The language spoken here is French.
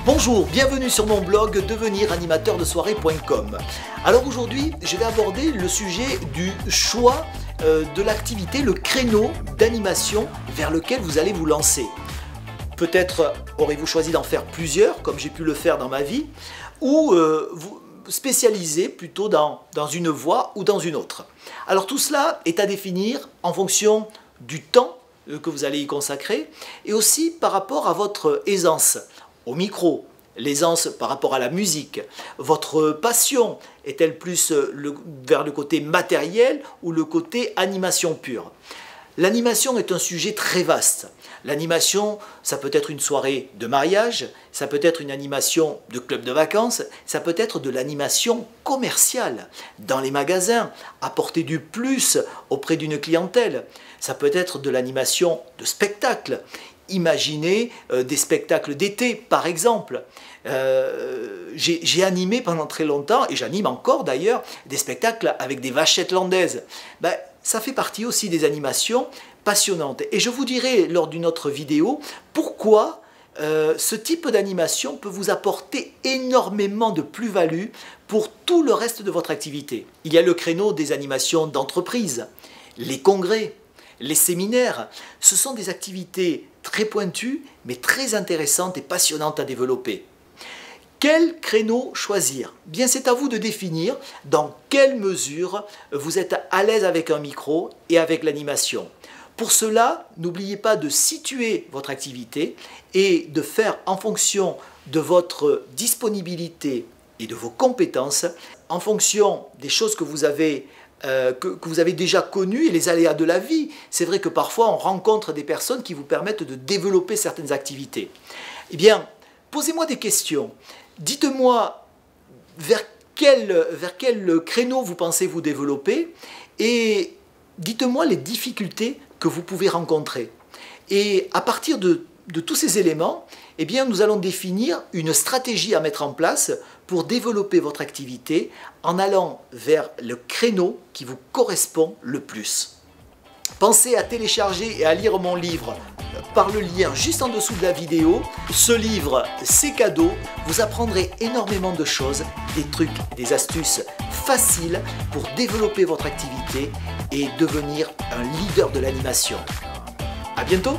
Bonjour, bienvenue sur mon blog deveniranimateurdesoirée.com. Alors aujourd'hui, je vais aborder le sujet du choix de l'activité, le créneau d'animation vers lequel vous allez vous lancer. Peut-être aurez-vous choisi d'en faire plusieurs, comme j'ai pu le faire dans ma vie, ou vous spécialiser plutôt dans une voie ou dans une autre. Alors tout cela est à définir en fonction du temps que vous allez y consacrer et aussi par rapport à votre aisance au micro, l'aisance par rapport à la musique. Votre passion est-elle plus vers le côté matériel ou le côté animation pure? L'animation est un sujet très vaste. L'animation, ça peut être une soirée de mariage, ça peut être une animation de club de vacances, ça peut être de l'animation commerciale, dans les magasins, apporter du plus auprès d'une clientèle. Ça peut être de l'animation de spectacle. Imaginez des spectacles d'été, par exemple. J'ai animé pendant très longtemps, et j'anime encore d'ailleurs, des spectacles avec des vachettes landaises. Ça fait partie aussi des animations passionnantes. Et je vous dirai lors d'une autre vidéo pourquoi ce type d'animation peut vous apporter énormément de plus-value pour tout le reste de votre activité. Il y a le créneau des animations d'entreprise, les congrès, les séminaires. Ce sont des activités très pointues, mais très intéressantes et passionnantes à développer. Quel créneau choisir? Bien, c'est à vous de définir dans quelle mesure vous êtes à l'aise avec un micro et avec l'animation. Pour cela, n'oubliez pas de situer votre activité et de faire en fonction de votre disponibilité et de vos compétences, en fonction des choses que vous avez déjà connues et les aléas de la vie. C'est vrai que parfois on rencontre des personnes qui vous permettent de développer certaines activités. Eh bien, posez-moi des questions. Dites-moi vers quel créneau vous pensez vous développer et dites-moi les difficultés que vous pouvez rencontrer. Et à partir de tous ces éléments, eh bien, nous allons définir une stratégie à mettre en place pour développer votre activité en allant vers le créneau qui vous correspond le plus. Pensez à télécharger et à lire mon livre par le lien juste en dessous de la vidéo. Ce livre, c'est cadeau. Vous apprendrez énormément de choses, des trucs, des astuces faciles pour développer votre activité et devenir un leader de l'animation. À bientôt!